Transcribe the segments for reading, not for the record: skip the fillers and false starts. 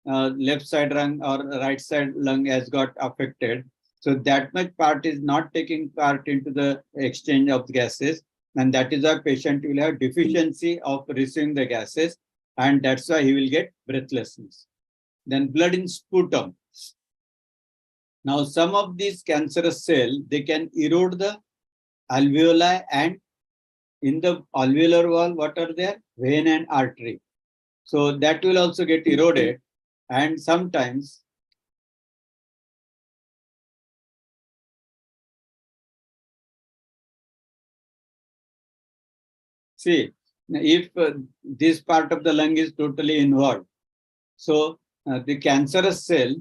left side lung or right side lung has got affected. So that much part is not taking part into the exchange of gases, and that is why patient will have deficiency of receiving the gases, and that's why he will get breathlessness. Then blood in sputum. Now some of these cancerous cells, they can erode the alveoli, and in the alveolar wall, what are there? Vein and artery. So that will also get eroded, and sometimes see, if this part of the lung is totally involved, so the cancerous cell,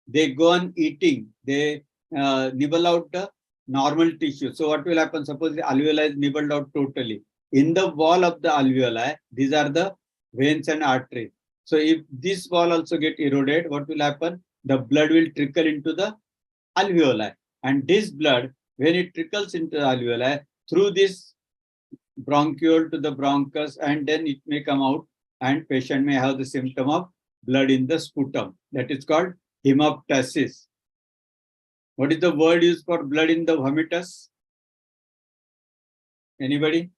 they go on eating, they nibble out the normal tissue. So what will happen? Suppose the alveoli is nibbled out totally. In the wall of the alveoli, these are the veins and arteries. So if this wall also get eroded, what will happen? The blood will trickle into the alveoli. And this blood, when it trickles into the alveoli, through this bronchiole to the bronchus, and then it may come out, and patient may have the symptom of blood in the sputum. That is called hemoptysis. What is the word used for blood in the vomitus? Anybody?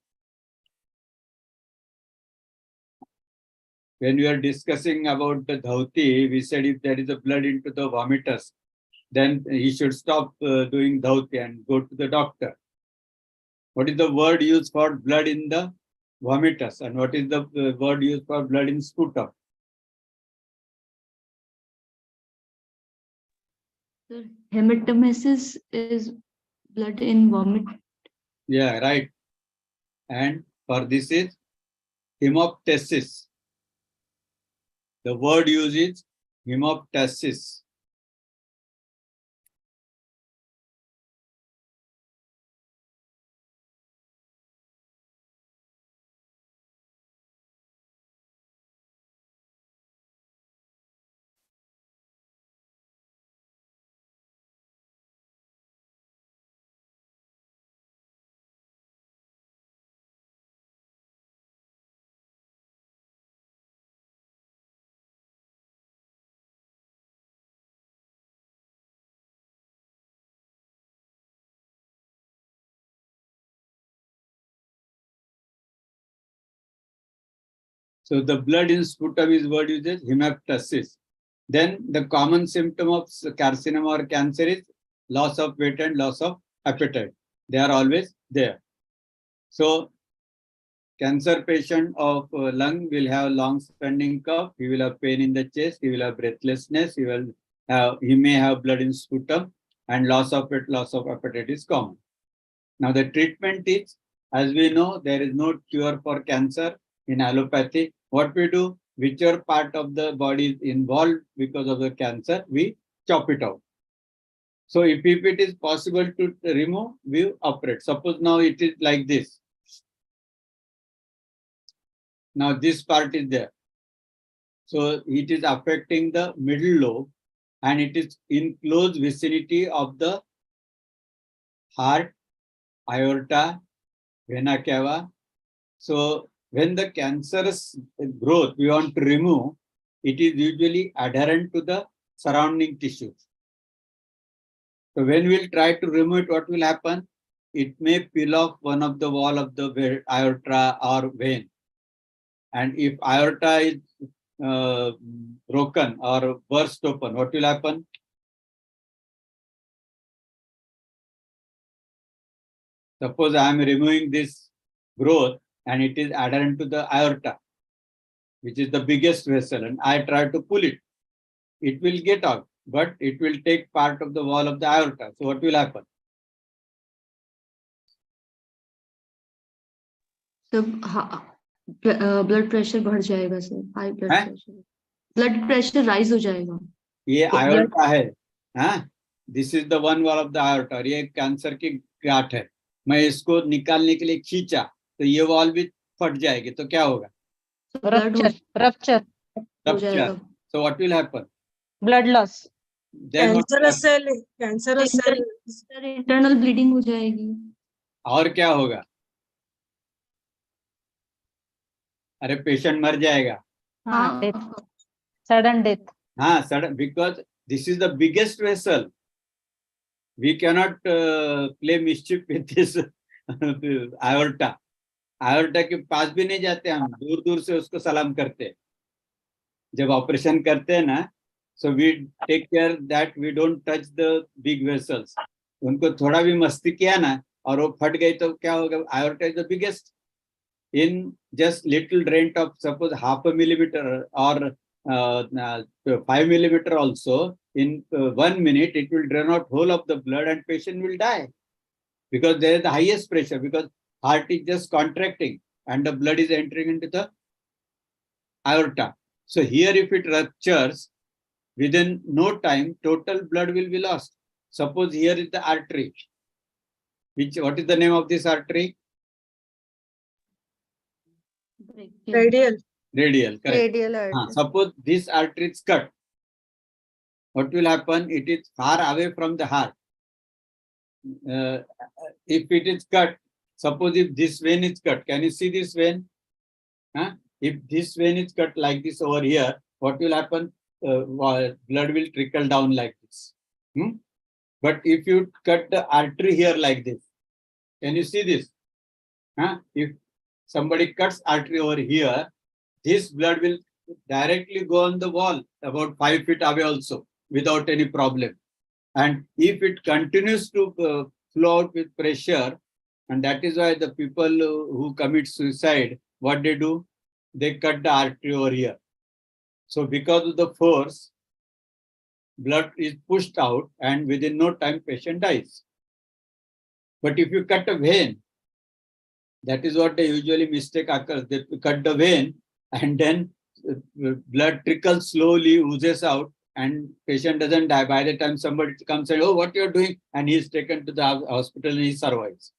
When we are discussing about the dhauti, we said if there is a blood into the vomitus, then he should stop doing dhauti and go to the doctor. What is the word used for blood in the vomitus, and what is the word used for blood in sputum? Sir, hematemesis is blood in vomit. Yeah, right. And for this is hemoptysis. The word used is hemoptysis. So the blood in sputum is word used as hemoptysis. Then the common symptom of carcinoma or cancer is loss of weight and loss of appetite. They are always there. So cancer patient of lung will have long standing cough, he will have pain in the chest, he will have breathlessness, he may have blood in sputum, and loss of weight, loss of appetite is common. Now the treatment is, as we know, there is no cure for cancer in allopathy. What we do, whichever part of the body is involved because of the cancer, we chop it out. So if it is possible to remove, we operate. Suppose now it is like this. Now this part is there. So it is affecting the middle lobe, and it is in close vicinity of the heart, aorta, vena cava. So when the cancerous growth we want to remove, it is usually adherent to the surrounding tissues. So when we'll try to remove it, what will happen? It may peel off one of the wall of the aorta or vein. And if aorta is broken or burst open, what will happen? Suppose I am removing this growth and it is adherent to the aorta, which is the biggest vessel, and I try to pull it. It will get out, but it will take part of the wall of the aorta. So what will happen? So blood pressure बढ़ जाएगा sir. High blood pressure. Blood pressure rise हो जाएगा. ये aorta है, हाँ? This is the one wall of the aorta. ये cancer की गांठ है. मैं इसको निकालने के लिए खींचा, तो ये वॉल भी फट जाएगी. तो क्या होगा? Rupture. So what will happen? Blood loss. Cancerous cell. Internal bleeding हो जाएगी. और क्या होगा? अरे पेशेंट मर जाएगा. हाँ, sudden death. Sudden, because this is the biggest vessel. We cannot play mischief with this aorta. Aorta के पास भी नहीं जाते हम, दूर दूर से उसको सलाम करते हैं. जब ऑपरेशन करते हैं ना, so we take care that we don't touch the big vessels. उनको थोड़ा भी मस्ती किया ना और वो फट गई तो क्या होगा? Aorta is the biggest. In just little rent of suppose 0.5 millimeter or 5 millimeter also, in 1 minute it will drain out whole of the blood and patient will die, because there is the highest pressure, because heart is just contracting and the blood is entering into the aorta. So here if it ruptures, within no time total blood will be lost. Suppose here is the artery. What is the name of this artery? Radial. Radial, correct. Radial artery. Suppose this artery is cut. What will happen? It is far away from the heart. If it is cut, suppose if this vein is cut, can you see this vein? If this vein is cut like this over here, what will happen? Blood will trickle down like this. But if you cut the artery here like this, can you see this? If somebody cuts artery over here, this blood will directly go on the wall about 5 feet away also without any problem. And if it continues to flow out with pressure, and that is why the people who commit suicide, what they do? They cut the artery over here. So because of the force, blood is pushed out and within no time patient dies. But if you cut a vein, that is what they usually mistake occurs. They cut the vein and then blood trickles slowly, oozes out, and patient doesn't die. By the time somebody comes and, oh, what you're doing? And he is taken to the hospital and he survives.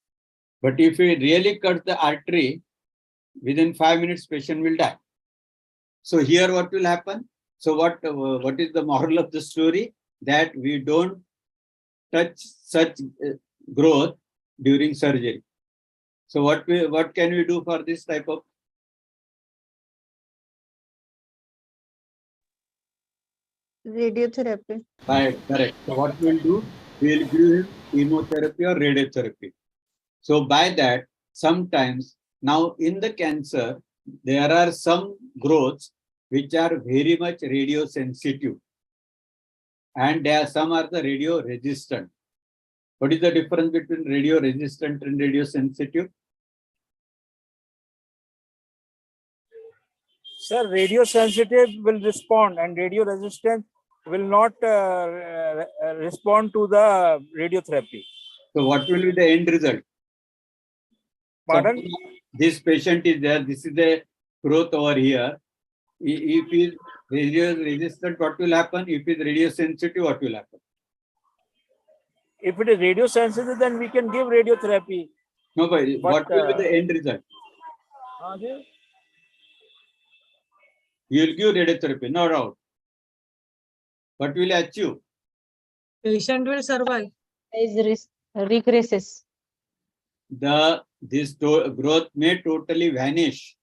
But if we really cut the artery, within 5 minutes, patient will die. So here what will happen? So what is the moral of the story? That we don't touch such growth during surgery. So what can we do for this type of? Radiotherapy. Right, correct. So what we'll do? We'll give him chemotherapy or radiotherapy. So by that, sometimes now in the cancer, there are some growths which are very much radio sensitive, and there are some are the radio resistant. What is the difference between radio resistant and radio sensitive? Sir, radio sensitive will respond and radio resistant will not respond to the radiotherapy. So what will be the end result? Pardon? Suppose this patient is there, this is the growth over here. If he is radio resistant, what will happen? If he is radio sensitive, what will happen? If it is radio sensitive, then we can give radiotherapy. No, but what will be the end result? You will give radiotherapy, no doubt. What will you achieve? Patient will survive. Regresses. This growth may totally vanish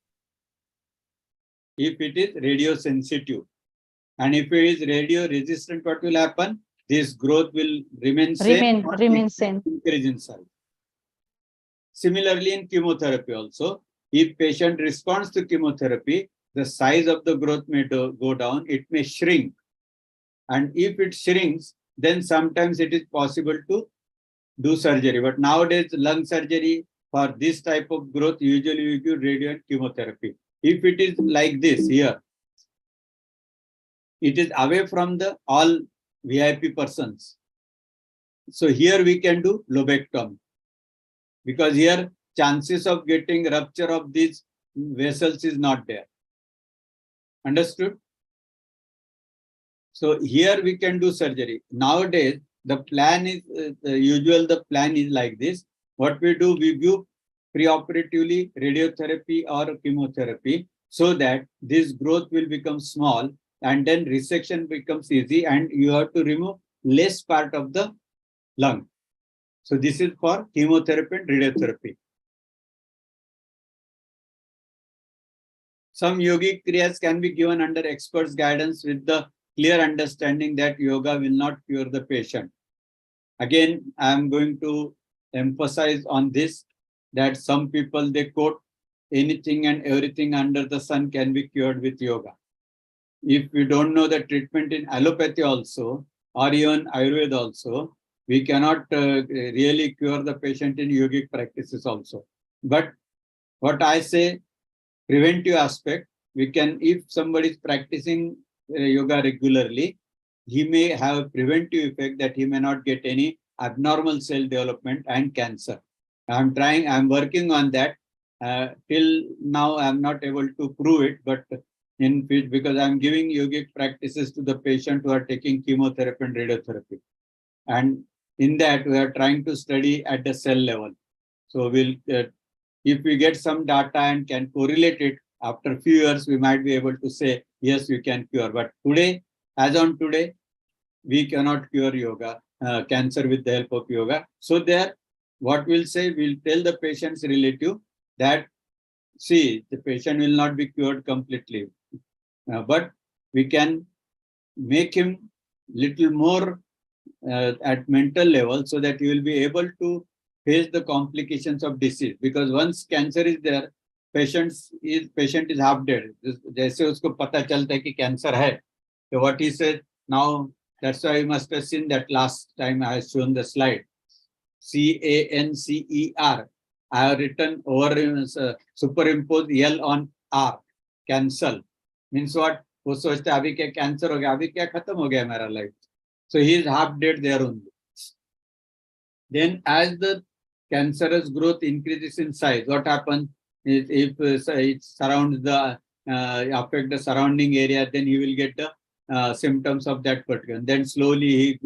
if it is radio sensitive, and if it is radio resistant, what will happen? This growth will remain same. Remain same. Increase in size. Similarly, in chemotherapy also, if patient responds to chemotherapy, the size of the growth may go down. It may shrink, and if it shrinks, then sometimes it is possible to do surgery. But nowadays, lung surgery for this type of growth, usually we give radio and chemotherapy. If it is like this here, it is away from the all VIP persons. So here we can do lobectomy, because here chances of getting rupture of these vessels is not there. Understood? So here we can do surgery. Nowadays, the plan is the plan is like this. What we do, we give preoperatively radiotherapy or chemotherapy so that this growth will become small, and then resection becomes easy, and you have to remove less part of the lung. So this is for chemotherapy and radiotherapy. Some yogic kriyas can be given under experts' guidance with the clear understanding that yoga will not cure the patient. Again, I am going to emphasize on this, that some people, they quote anything and everything under the sun can be cured with yoga. If we don't know the treatment in allopathy also, or even Ayurveda also, we cannot really cure the patient in yogic practices also. But what I say, preventive aspect, we can, if somebody is practicing yoga regularly, he may have a preventive effect that he may not get any abnormal cell development and cancer. I'm working on that. Till now, I'm not able to prove it, but because I'm giving yogic practices to the patient who are taking chemotherapy and radiotherapy. And in that, we are trying to study at the cell level. So we'll, if we get some data and can correlate it, after a few years, we might be able to say, yes, we can cure. But today, as on today, we cannot cure yoga, cancer with the help of yoga. So there, what we'll say, we'll tell the patient's relative that, see, the patient will not be cured completely, but we can make him little more at mental level, so that he will be able to face the complications of disease. Because once cancer is there, patient is half dead. जैसे उसको पता चलता है कि cancer है, so what he said now, that's why you must have seen that last time I have shown the slide. CANCER. I have written over, superimposed L on R. Cancel means what? वो सोचता है अभी क्या cancer हो गया, अभी क्या खत्म हो गया मेरा life. So he is half dead there only. Then as the cancerous growth increases in size, what happens is, if it surrounds the affect the surrounding area, then he will get the symptoms of that particular. Then slowly he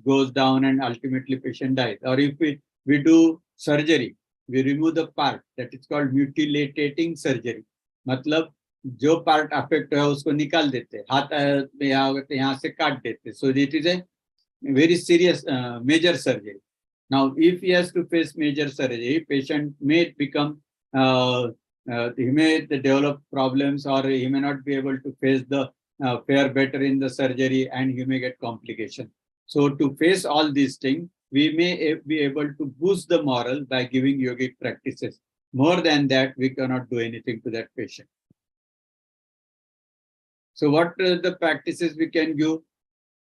goes down and ultimately patient dies. Or if we do surgery, we remove the part that is called mutilating surgery. मतलब जो part affect है उसको निकाल देते, हाथ यहाँ से काट देते. So it is a very serious major surgery. Now, if he has to face major surgery, patient may become, he may develop problems, or he may not be able to face the fare better in the surgery, and he may get complication. So to face all these things, we may be able to boost the morale by giving yogic practices. More than that, we cannot do anything to that patient. So what are the practices we can give?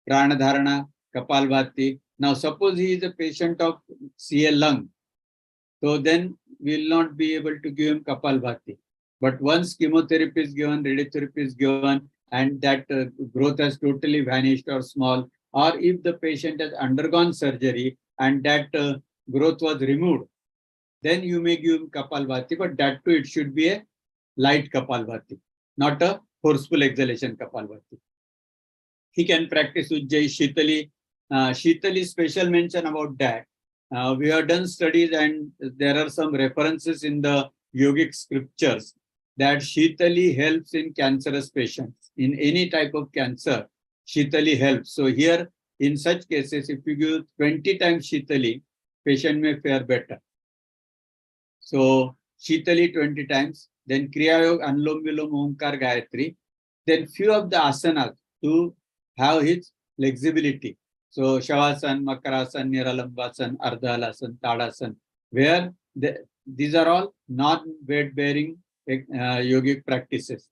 Pranadharana, Kapalbhati. Now, suppose he is a patient of CA lung, so then we will not be able to give him Kapalbhati. But once chemotherapy is given, radiotherapy is given, and that growth has totally vanished or small, or if the patient has undergone surgery and that growth was removed, then you may give him Kapalbhati, but that too, it should be a light Kapalbhati, not a forceful exhalation Kapalbhati. He can practice Ujjayi, Shitali. Shitali, special mention about that. We have done studies, and there are some references in the yogic scriptures that Shitali helps in cancerous patients. In any type of cancer, Shitali helps. So here, in such cases, if you give 20 times Shitali, patient may fare better. So Shitali 20 times, then Kriya Yoga, Anulom Vilom, Omkar, Gayatri. Then few of the asanas to have his flexibility. So Shavasana, Makarasana, Niralambasana, Ardhalasan, Tadasan, where these are all non-weight bearing yogic practices.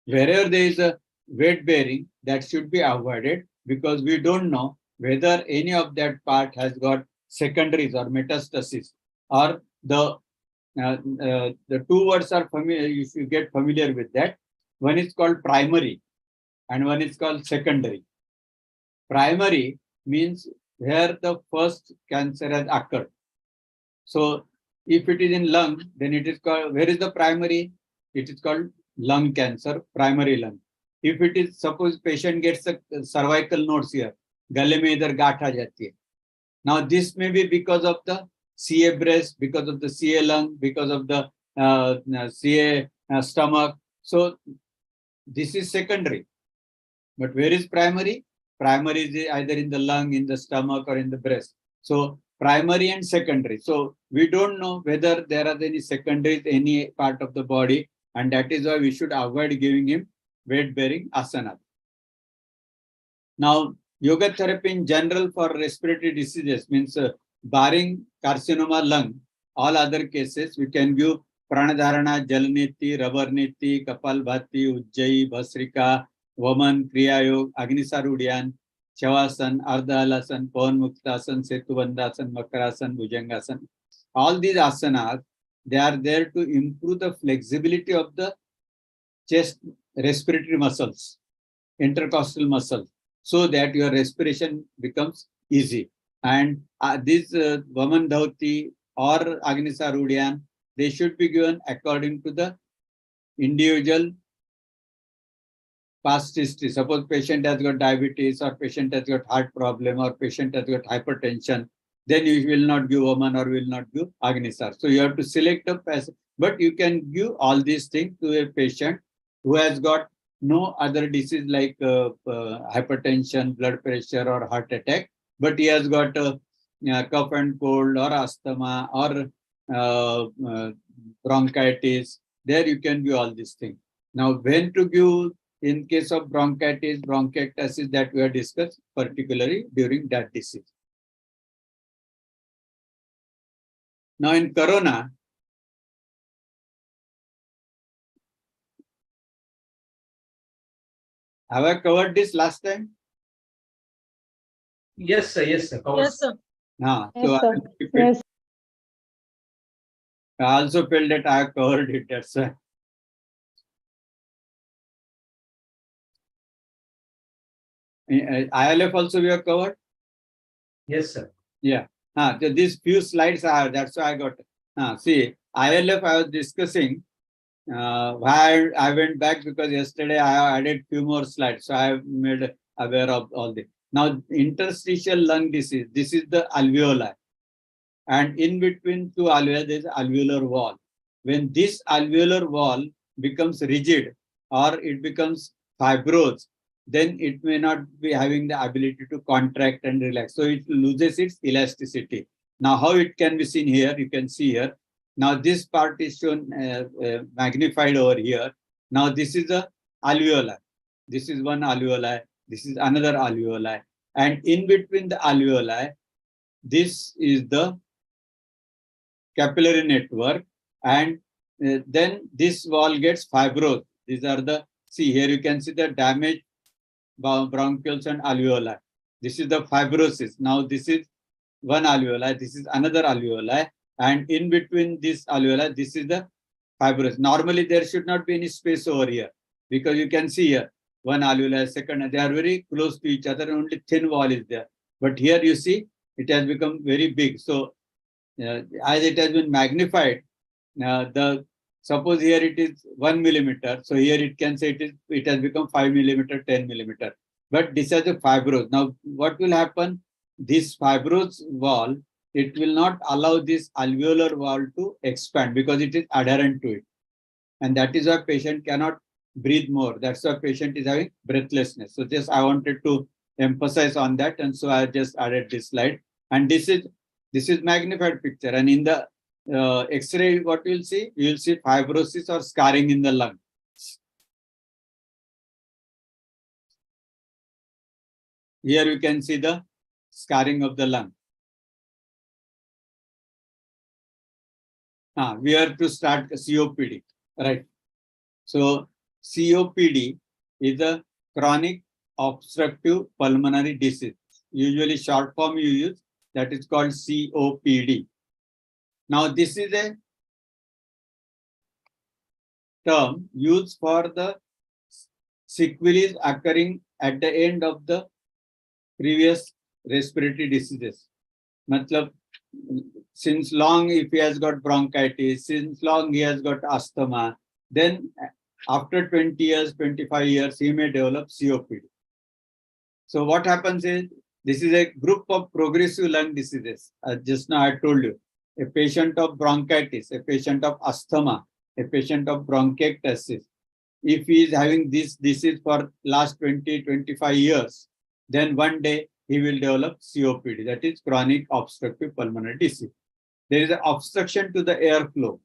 Wherever there is a weight bearing, that should be avoided, because we don't know whether any of that part has got secondaries or metastasis, or the two words are familiar. If you get familiar with that, one is called primary and one is called secondary. Primary means where the first cancer has occurred. So if it is in lung, then it is called, where is the primary? It is called lung cancer, primary lung. If it is, suppose patient gets a cervical nodes here, gale mein idhar gath aa jati hai. Now this may be because of the CA breast, because of the CA lung, because of the CA stomach. So this is secondary. But where is primary? Primary is either in the lung, in the stomach, or in the breast. So primary and secondary. So we don't know whether there are any secondaries, any part of the body, and that is why we should avoid giving him weight-bearing asana. Now, yoga therapy in general for respiratory diseases means barring carcinoma lung, all other cases, we can give Pranadharana, Jalniti, Rabarniti, Kapalbhati, Ujjayi, Bhasrika, Vaman, Kriya Yoga, Agnisarudhyan, Shavasana, Ardha Halasan, Pawan Muktasan, Setubandhasan, Makarasan, Bhujangasan. All these asanas, they are there to improve the flexibility of the chest respiratory muscles, intercostal muscles, so that your respiration becomes easy. And this Vaman Dhauti or Agnisarudhyan, they should be given according to the individual past history. Suppose patient has got diabetes, or patient has got heart problem, or patient has got hypertension, then you will not give Vaman or will not give Agnisar. So you have to select a person, but you can give all these things to a patient who has got no other disease like hypertension, blood pressure, or heart attack, but he has got cough and cold, or asthma, or bronchitis. There you can give all these things. Now, when to give in case of bronchitis, bronchiectasis, that we have discussed, particularly during that disease. Now, in corona, have I covered this last time? Yes, sir. Yes, sir. Covered. Yes, sir. So Yes, I sir. will keep it. Yes. I also felt that I have covered it. That's why. ILF also we have covered. Yes, sir. Yeah. So these few slides are, that's why I got. See, ILF I was discussing. Why I went back because yesterday I added few more slides, so I made aware of all this. Now, interstitial lung disease. This is the alveoli, and in between two alveoli there is alveolar wall. When this alveolar wall becomes rigid or it becomes fibrous, then it may not be having the ability to contract and relax. So it loses its elasticity. Now, how it can be seen here, you can see here. Now, this part is shown magnified over here. Now, this is a alveoli. This is one alveoli. This is another alveoli. And in between the alveoli, this is the capillary network. And then this wall gets fibrous. These are the, see here you can see the damaged bronchioles and alveoli. This is the fibrosis. Now, this is one alveoli. This is another alveoli. And in between this alveoli, this is the fibrous. Normally, there should not be any space over here because you can see here one alveoli, second, they are very close to each other. Only thin wall is there. But here you see it has become very big. So as it has been magnified, suppose here it is 1 millimeter. So here it can say it has become 5 millimeter, 10 millimeter. But this is a fibrous. Now, what will happen? This fibrous wall, it will not allow this alveolar wall to expand because it is adherent to it. And that is why patient cannot breathe more. That's why patient is having breathlessness. So just I wanted to emphasize on that. And so I just added this slide. And this is magnified picture. And in the X-ray, what you will see? You will see fibrosis or scarring in the lung. Here you can see the scarring of the lung. We have to start COPD, right? So COPD is a chronic obstructive pulmonary disease. Usually short form you use, that is called COPD. Now, this is a term used for the sequelae occurring at the end of the previous respiratory diseases. Matlab, since long if he has got bronchitis, since long he has got asthma, then after 20 years, 25 years, he may develop COPD. So what happens is, this is a group of progressive lung diseases. Just now I told you, a patient of bronchitis, a patient of asthma, a patient of bronchiectasis. If he is having this disease for last 20, 25 years, then one day he will develop COPD, that is chronic obstructive pulmonary disease. There is an obstruction to the airflow.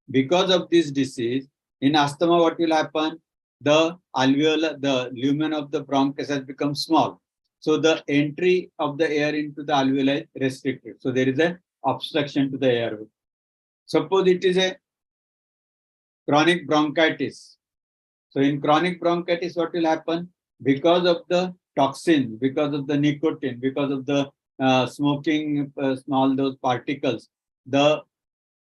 Because of this disease, in asthma, what will happen? the alveolar, the lumen of the bronchus has become small. So the entry of the air into the alveoli is restricted. So there is a obstruction to the airway. Suppose it is a chronic bronchitis. So in chronic bronchitis, what will happen? Because of the toxin, because of the nicotine, because of the smoking, all those particles, there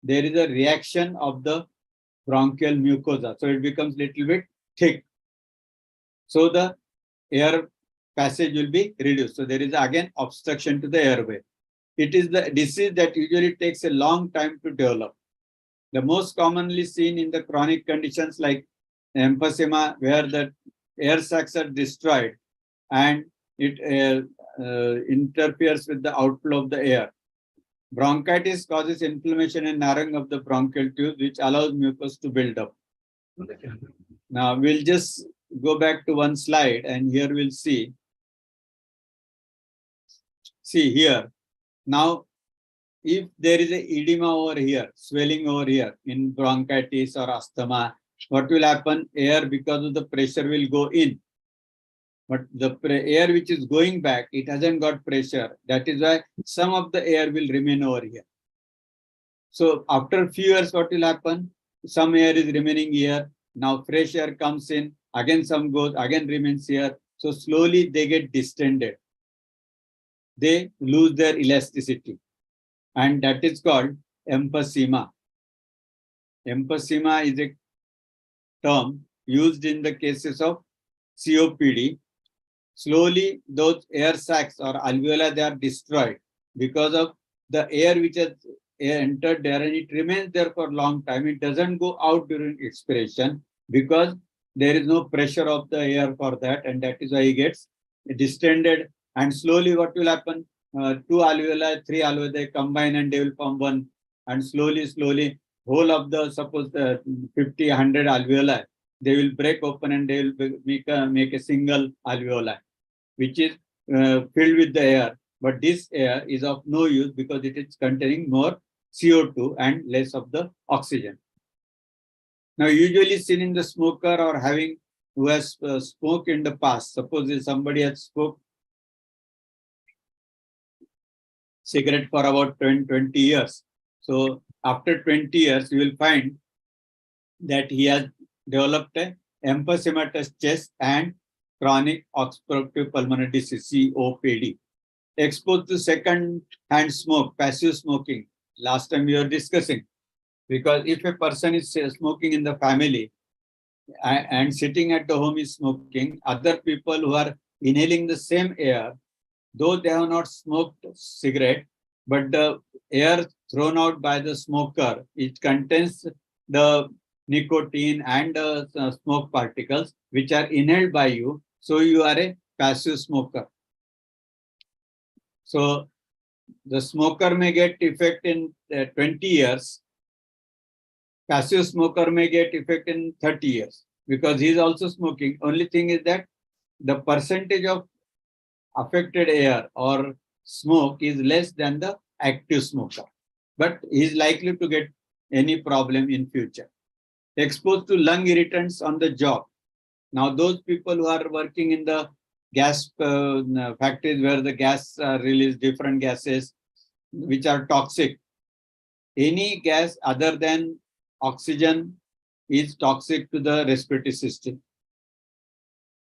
is a reaction of the bronchial mucosa. So it becomes little bit thick. So the air passage will be reduced. So there is again obstruction to the airway. It is the disease that usually takes a long time to develop. The most commonly seen in the chronic conditions like emphysema, where the air sacs are destroyed and it interferes with the outflow of the air. Bronchitis causes inflammation and narrowing of the bronchial tubes, which allows mucus to build up. Now we'll just go back to one slide, and here we'll see. See here. Now, if there is a edema over here, swelling over here in bronchitis or asthma, what will happen? Air, because of the pressure, will go in. But the air which is going back, it hasn't got pressure. That is why some of the air will remain over here. So after a few years, what will happen? Some air is remaining here. Now fresh air comes in, again some goes, again remains here. So slowly they get distended. They lose their elasticity. And that is called emphysema. Emphysema is a term used in the cases of COPD. Slowly those air sacs or alveoli, they are destroyed because of the air which has entered there, and it remains there for a long time. It doesn't go out during expiration because there is no pressure of the air for that, and that is why it gets distended. And slowly what will happen? 2 alveoli, 3 alveoli, they combine and they will form one. And slowly, whole of the, suppose 50, 100 alveoli, they will break open and they will make a single alveoli, which is filled with the air. But this air is of no use because it is containing more CO2 and less of the oxygen. Now, usually seen in the smoker or who has smoked in the past. Suppose if somebody has smoked cigarette for about 20 years. So after 20 years, you will find that he has developed a emphysematous chest and chronic obstructive pulmonary disease, COPD. Exposed to second-hand smoke, passive smoking. Last time we were discussing, because if a person is smoking in the family and sitting at the home is smoking, other people who are inhaling the same air, though they have not smoked cigarette, but the air thrown out by the smoker, it contains the nicotine and smoke particles which are inhaled by you. So you are a passive smoker. So the smoker may get effect in 20 years. Passive smoker may get effect in 30 years because he is also smoking. Only thing is that the percentage of affected air or smoke is less than the active smoker, but he is likely to get any problem in future. Exposed to lung irritants on the job. Now, those people who are working in the gas factories where the gas release different gases which are toxic. Any gas other than oxygen is toxic to the respiratory system.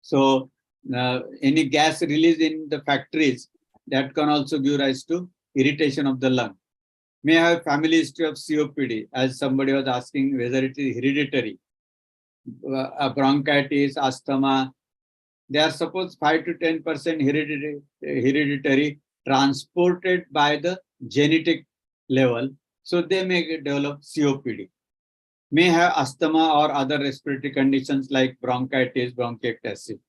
So any gas released in the factories, that can also give rise to irritation of the lung. May have family history of COPD, as somebody was asking whether it is hereditary. Bronchitis, asthma, they are supposed 5 to 10% hereditary, transported by the genetic level. So they may develop COPD. May have asthma or other respiratory conditions like bronchitis, bronchiectasis.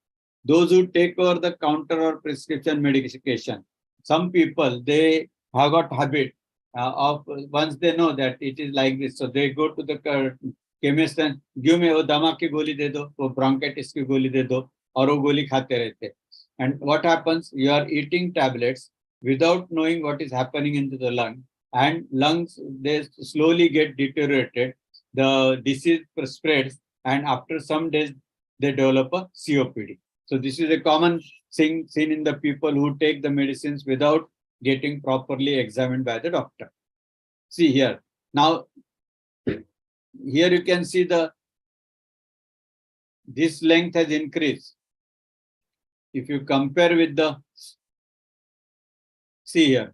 Those who take over the counter or prescription medication, some people, they have got habit of once they know that it is like this, so they go to the chemist and give me wo dama ki goli de do, wo bronchitis ki goli de do, aur wo goli khate rehte. And what happens? You are eating tablets without knowing what is happening into the lung, and lungs, they slowly get deteriorated. The disease spreads, and after some days, they develop a COPD. So this is a common thing seen in the people who take the medicines without getting properly examined by the doctor. See here. Now, here you can see this length has increased. If you compare with see here.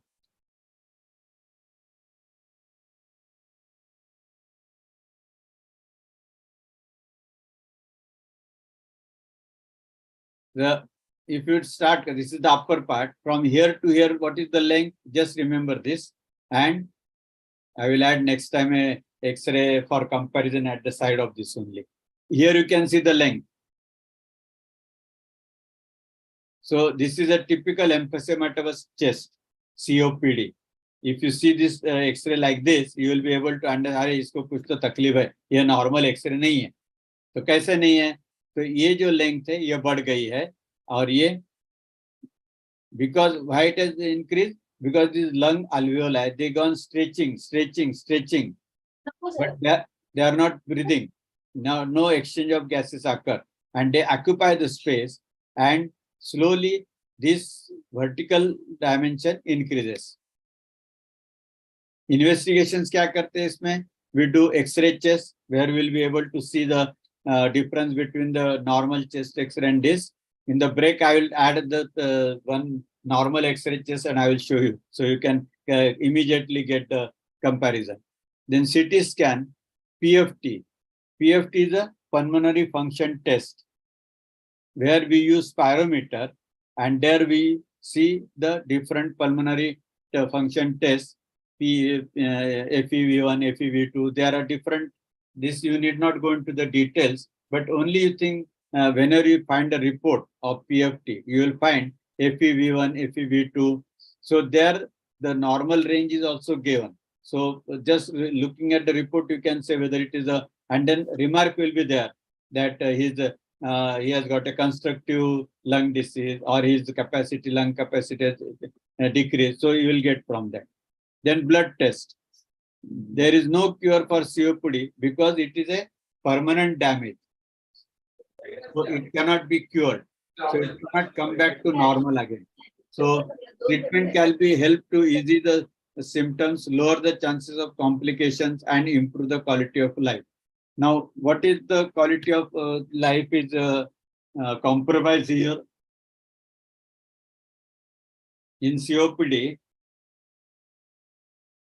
If you start, this is the upper part. From here to here, what is the length? Just remember this. And I will add next time a X-ray for comparison at the side of this only. Here you can see the length. So this is a typical emphysematous chest, COPD. If you see this X-ray like this, you will be able to understand, इसको कुछ तो तकलीफ है, ये normal X-ray नहीं है. तो कैसे नहीं है? तो ये जो length है, ये बढ़ गई है, और ये because why it has increased? Because these lung alveoli, they go on stretching, but they are not breathing. Now, no exchange of gases occur, and they occupy the space, and slowly this vertical dimension increases. Investigations क्या करते हैं इसमें? We do X-ray chest, where we'll be able to see the difference between the normal chest X-ray and this. In the break, I will add the one normal X-ray chest and I will show you. So you can immediately get the comparison. Then CT scan, PFT. PFT is a pulmonary function test, where we use spirometer, and there we see the different pulmonary function tests, FEV1, FEV2. There are different, this you need not go into the details, but only you think whenever you find a report of PFT, you will find FEV1, FEV2. So there the normal range is also given. So just looking at the report, you can say whether it is a, and then remark will be there that he has got a constructive lung disease, or his capacity, lung capacity has decreased. So you will get from that. Then blood test. There is no cure for COPD because it is a permanent damage. So it cannot be cured. So it cannot come back to normal again. So treatment can be help to ease the symptoms, lower the chances of complications, and improve the quality of life. Now, what is the quality of life is compromised here? In COPD,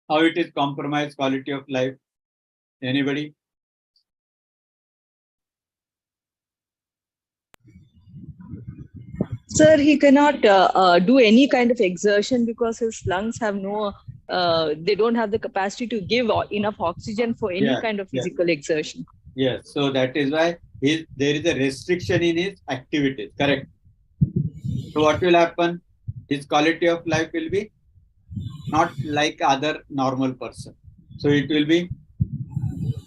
how it is compromised quality of life? Anybody? Sir, he cannot do any kind of exertion because his lungs have no, they don't have the capacity to give enough oxygen for any kind of physical exertion. Yes, so that is why there is a restriction in his activities, correct? So what will happen? His quality of life will be not like other normal person. So it will be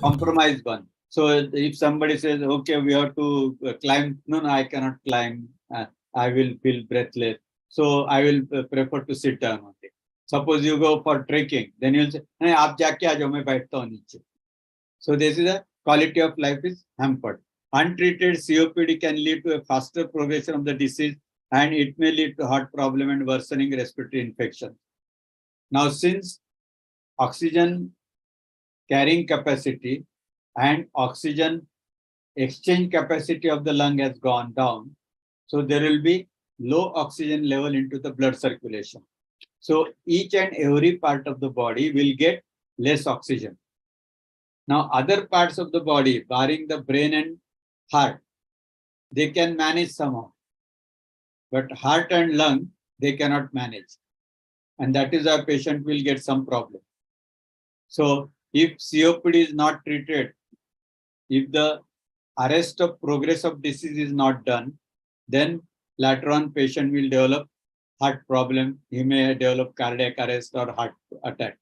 compromised one. So if somebody says, okay, we have to climb, no, I cannot climb. I will feel breathless. So I will prefer to sit down only. Suppose you go for trekking, then you'll say, "Nahi, aap jaake aa jao, main baithta hu niche." So this is a quality of life is hampered. Untreated COPD can lead to a faster progression of the disease, and it may lead to heart problem and worsening respiratory infection. Now, since oxygen carrying capacity and oxygen exchange capacity of the lung has gone down, so there will be low oxygen level into the blood circulation. So each and every part of the body will get less oxygen. Now, other parts of the body, barring the brain and heart, they can manage somehow. But heart and lung, they cannot manage. And that is why patient will get some problem. So if COPD is not treated, if the arrest of progress of disease is not done, then later on patient will develop heart problem. He may develop cardiac arrest or heart attack.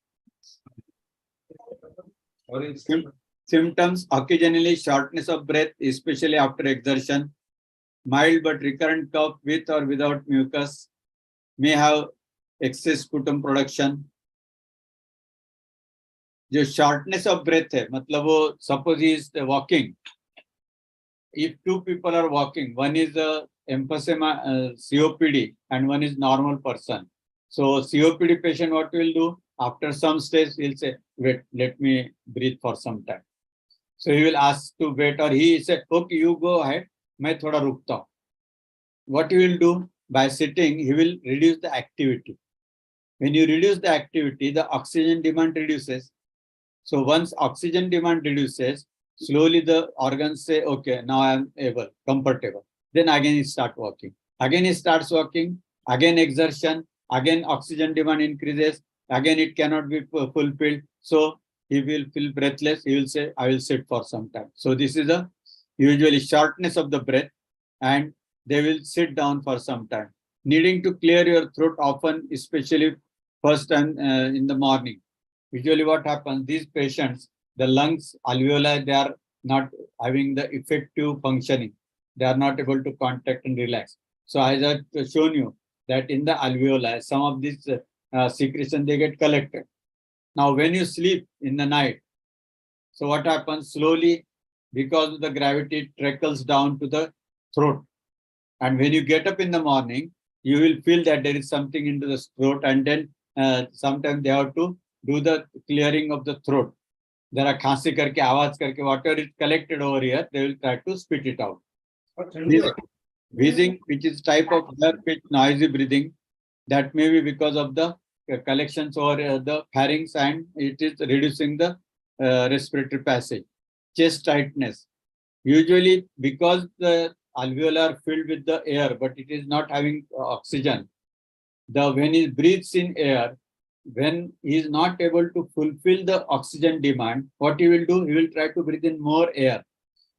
Symptoms: occasionally shortness of breath, especially after exertion, mild but recurrent cough with or without mucus, may have excess sputum production. जो shortness of breath है, मतलब वो suppose he is walking if two people are walking, one is emphysema, COPD, and one is normal person. So COPD patient, what will do? After some stage, he'll say, wait, let me breathe for some time. So he will ask to wait, or he said, okay, you go ahead, मैं थोड़ा रुकता हूँ. What he will do? By sitting, he will reduce the activity. When you reduce the activity, the oxygen demand reduces. So once oxygen demand reduces, slowly the organs say, okay, now I am able, comfortable. Then again he start walking. Again he starts walking, again exertion, again oxygen demand increases, again it cannot be fulfilled. So he will feel breathless. He will say, I will sit for some time. So this is a usually shortness of the breath, and they will sit down for some time. Needing to clear your throat often, especially first and in the morning. Usually what happens, these patients, the lungs, alveoli, they are not having the effective functioning. They are not able to contract and relax. So as I've shown you that in the alveoli, some of these secretion, they get collected. Now, when you sleep in the night, so what happens slowly, because of the gravity, it trickles down to the throat. And when you get up in the morning, you will feel that there is something into the throat, and then sometimes they have to do the clearing of the throat. There are khansi karke, awaaz karke, whatever is collected over here, they will try to spit it out. Wheezing, which is type of higher-pitched noisy breathing, that may be because of the collections over the pharynx, and it is reducing the respiratory passage. Chest tightness, usually because the alveoli are filled with the air, but it is not having oxygen. When he breathes in air, when he is not able to fulfill the oxygen demand, what he will do? He will try to breathe in more air.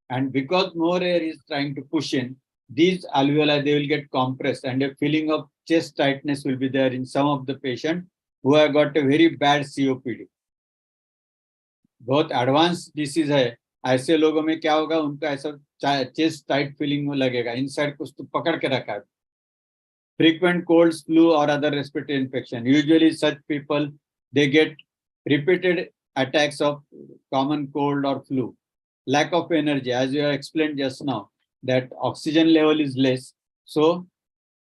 And because more air is trying to push in, these alveoli, they will get compressed, and a feeling of chest tightness will be there in some of the patients who have got a very bad COPD. बहुत advance disease है, ऐसे लोगों में क्या होगा, उनका ऐसा chest tight feeling लगेगा, इनसाइड कुछ तो पकड़ के रखा है. Frequent colds, flu, or other respiratory infection. Usually such people, they get repeated attacks of common cold or flu. Lack of energy, as you have explained just now, that oxygen level is less. So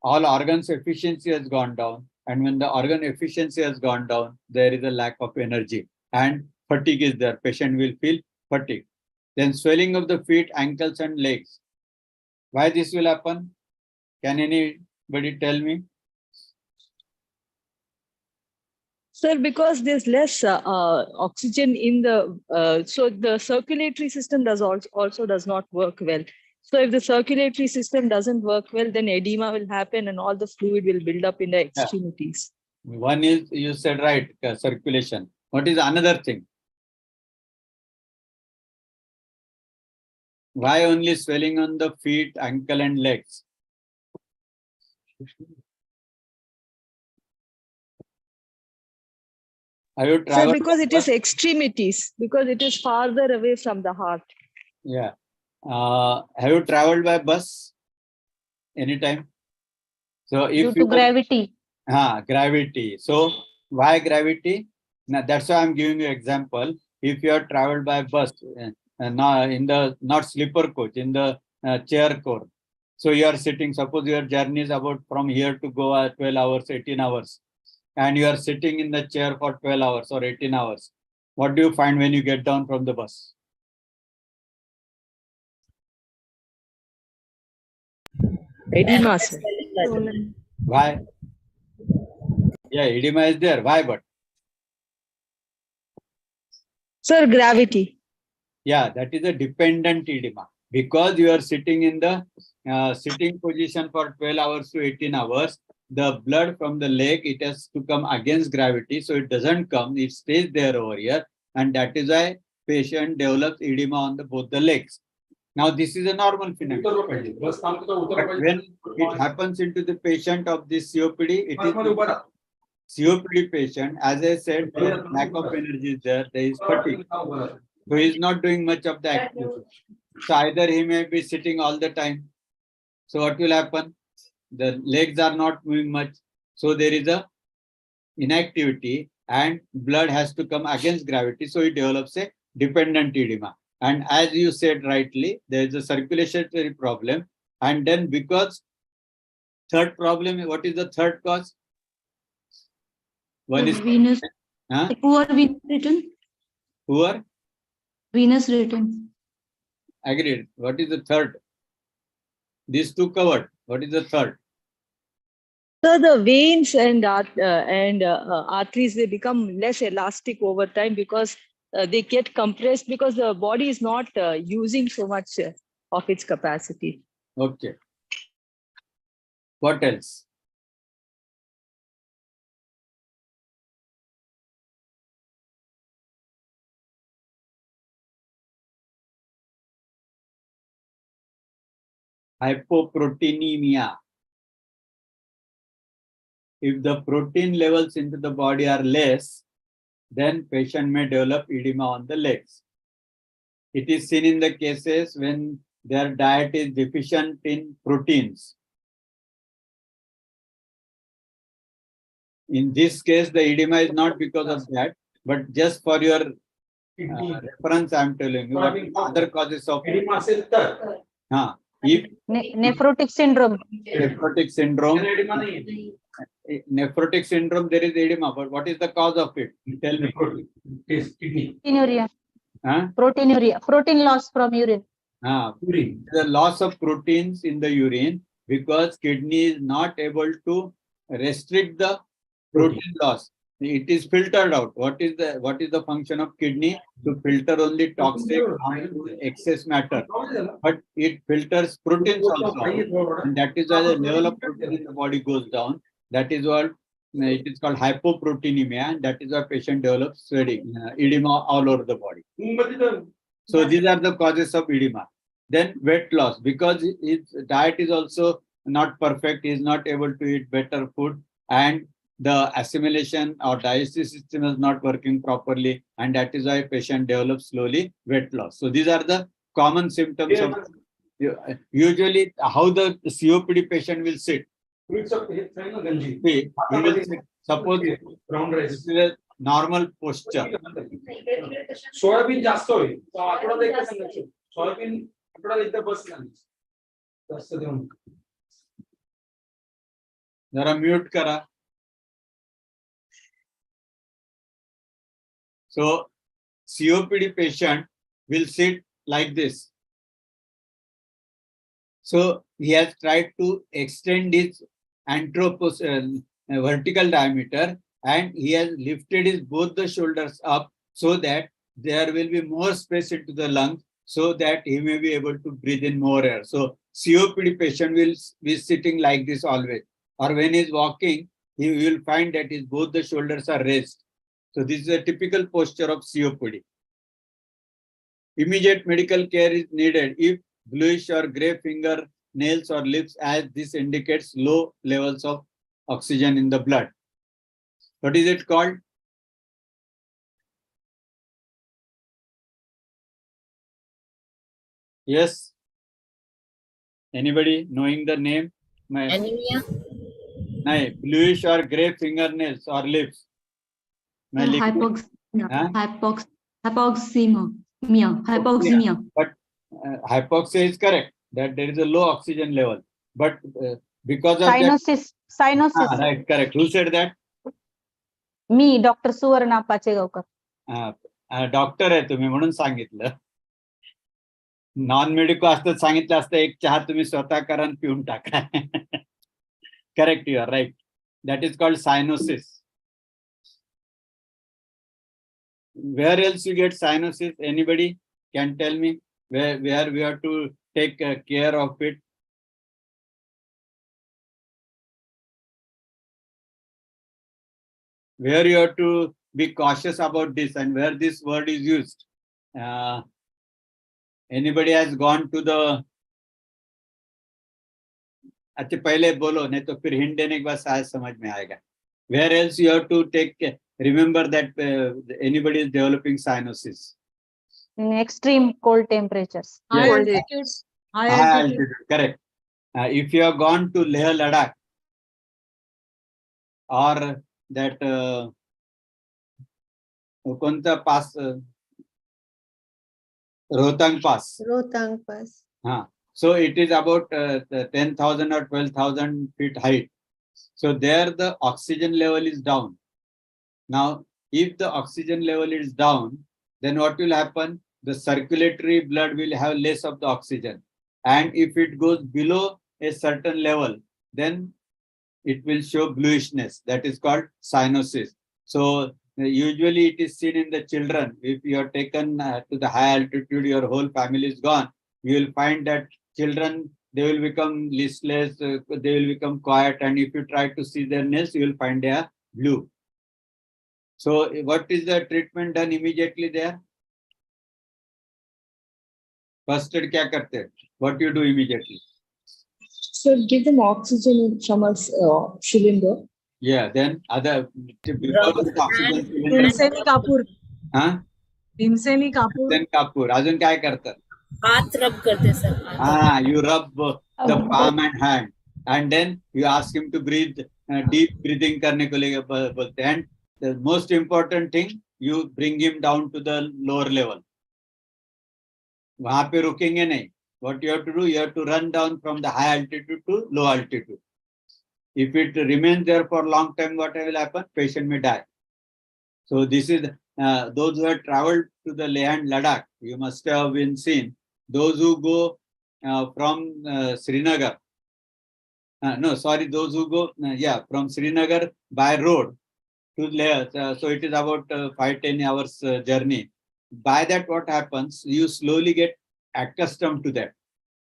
all organs efficiency has gone down. And when the organ efficiency has gone down, there is a lack of energy. And fatigue is there. Patient will feel fatigue. Then swelling of the feet, ankles, and legs. Why this will happen? Can anybody tell me? Sir, because there's less oxygen in the, so the circulatory system also does not work well. So if the circulatory system doesn't work well, then edema will happen and all the fluid will build up in the extremities. One is, you said right, circulation. What is another thing? Why only swelling on the feet, ankle, and legs? Have you Sir, traveled? because it is extremities, because it is farther away from the heart. Yeah. Have you traveled by bus anytime? So if Due to gravity. gravity. So why gravity? Now that's why I'm giving you example. If you have traveled by bus, not sleeper coach, in the chair coach. So you are sitting, suppose your journey is about from here to Goa 12 hours, 18 hours. And you are sitting in the chair for 12 hours or 18 hours. What do you find when you get down from the bus? Edema, sir. Why? Yeah, edema is there. Why but? Sir, gravity. Yeah, that is a dependent edema. Because you are sitting in the sitting position for 12 hours to 18 hours, the blood from the leg, it has to come against gravity. So it doesn't come, it stays there over here. And that is why patient develops edema on both the legs. Now, this is a normal phenomenon. But when it happens into the patient of this COPD, it is COPD patient, as I said, lack of energy is there, there is fatigue. So he is not doing much of the activity. So either he may be sitting all the time. So what will happen? The legs are not moving much. So there is a inactivity and blood has to come against gravity. So it develops a dependent edema. And as you said rightly, there is a circulatory problem. And then because third problem, what is the third cause? One is venous, huh? poor venous return. Poor. Venous return. Agreed. What is the third? These two covered. What is the third? So the veins and arteries, they become less elastic over time because they get compressed because the body is not using so much of its capacity. Okay. What else? Hypoproteinemia. If the protein levels into the body are less, then patient may develop edema on the legs. It is seen in the cases when their diet is deficient in proteins. In this case, the edema is not because of that, but just for your reference, I am telling you what are the other causes of edema असेल तर if Nephrotic syndrome. nephrotic syndrome. edema नाहीये. Nephrotic syndrome, there is edema, but what is the cause of it? Tell me. Kidney. Proteinuria. Huh? Proteinuria. Protein loss from urine. Urine. The loss of proteins in the urine because kidney is not able to restrict the protein loss. It is filtered out. What is the function of kidney? To filter only toxic excess matter, but it filters proteins also, and that is why the level of protein in the body goes down. That is what it is called hypoproteinemia, and that is why patient develops sweating, edema all over the body. So these are the causes of edema. Then weight loss, because his diet is also not perfect, he is not able to eat better food, and the assimilation or digestive system is not working properly, and that is why patient develops slowly weight loss. So these are the common symptoms of usually how the COPD patient will sit. He will sit, suppose Brown this rice. is a normal posture. Soybean जास्त होईल आठवड्यात एकदा सांगायचं soybean आठवड्यात एकदा बस नाही जास्त देऊन जरा म्यूट करा. So COPD patient will sit like this. So he has tried to extend his vertical diameter, and he has lifted his both the shoulders up so that there will be more space into the lungs, so that he may be able to breathe in more air. So COPD patient will be sitting like this always, or when he is walking, he will find that his both the shoulders are raised. So this is a typical posture of COPD. Immediate medical care is needed if bluish or gray finger, nails or lips, as this indicates low levels of oxygen in the blood. What is it called? Yes. Anybody knowing the name? Anemia. No, bluish or gray fingernails or lips. Hypoxemia. But hypoxia is correct, that there is a low oxygen level. But because of Cyanosis. Cyanosis. that, right, correct. Who said that? Me, Dr. Suvarna Pachegaonkar. Doctor आहे तुम्ही म्हणून सांगितलं. Non medico असतं सांगितलं असतं एक चहा तुम्ही स्वतः करा आणि पिऊन टाका. Correct, you are right. That is called cyanosis. Where else you get cyanosis? Anybody can tell me where we have to take care of it? Where you have to be cautious about this and where this word is used? Anybody has gone to the? अच्छा पहले बोलो नहीं तो फिर hint देने के बाद शायद समझ में आएगा. Where else you have to take remember that anybody is developing cyanosis? In extreme cold temperatures. High Yes. altitudes. High High altitude. altitude, correct. If you have gone to Leh Ladakh or that कोणता pass Rohtang Pass. Rohtang Pass. So it is about 10,000 or 12,000 feet height. So there the oxygen level is down. Now, if the oxygen level is down, then what will happen? The circulatory blood will have less of the oxygen. And if it goes below a certain level, then it will show bluishness. That is called cyanosis. So usually it is seen in the children. If you are taken to the high altitude, your whole family is gone. You will find that children, they will become listless, they will become quiet. And if you try to see their nails, you will find they are blue. So what is the treatment done immediately there? First aid kya karte? What you do immediately? So give them oxygen from a cylinder. Yeah, then other because of the oxygen cylinder. Bhimseni Kapoor Huh? Bhimseni Kapoor Then Kapoor. अजून काय करतात? हाथ रब करते sir You rub the palm and hand, and then you ask him to breathe, deep breathing करने को लिए बोलते हैं. And the most important thing, you bring him down to the lower level. वहाँ पे रुकेंगे नहीं. What you have to do, you have to run down from the high altitude to low altitude. If it remains there for a long time, what will happen? Patient may die. So this is those who have traveled to the Leh and Ladakh. You must have been seen. Those who go from Srinagar. Those who go from Srinagar by road to Leh. So it is about 5-10 hours journey. By that, what happens? You slowly get accustomed to that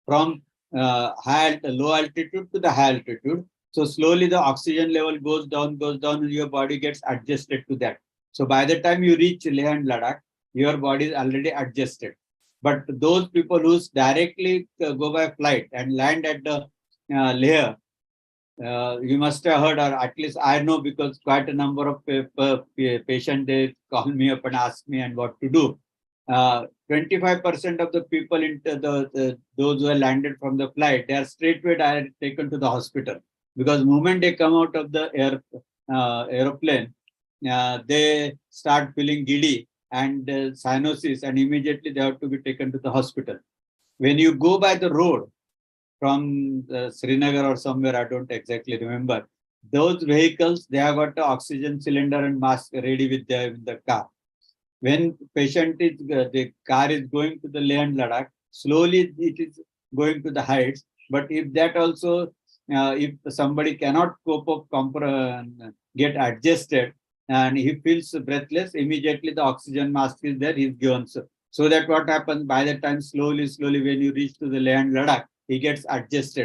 from low altitude to the high altitude. So slowly the oxygen level goes down, and your body gets adjusted to that. So by the time you reach Leh and Ladakh, your body is already adjusted. But those people who directly go by flight and land at the Leh, you must have heard, or at least I know, because quite a number of patients, they call me up and ask me and what to do. 25% of the people into those who are landed from the flight, they are straightway taken to the hospital, because moment they come out of the aeroplane, they start feeling giddy and cyanosis, and immediately they have to be taken to the hospital. When you go by the road from Srinagar or somewhere, I don't exactly remember, those vehicles, they have got the oxygen cylinder and mask ready with them in the car. When the car is going to the Leh and Ladakh, slowly it is going to the heights. But if that also, if somebody cannot cope up, get adjusted, and he feels breathless, immediately the oxygen mask is there, he's given. So that what happens, by the time slowly, when you reach to the Leh and Ladakh, he gets adjusted.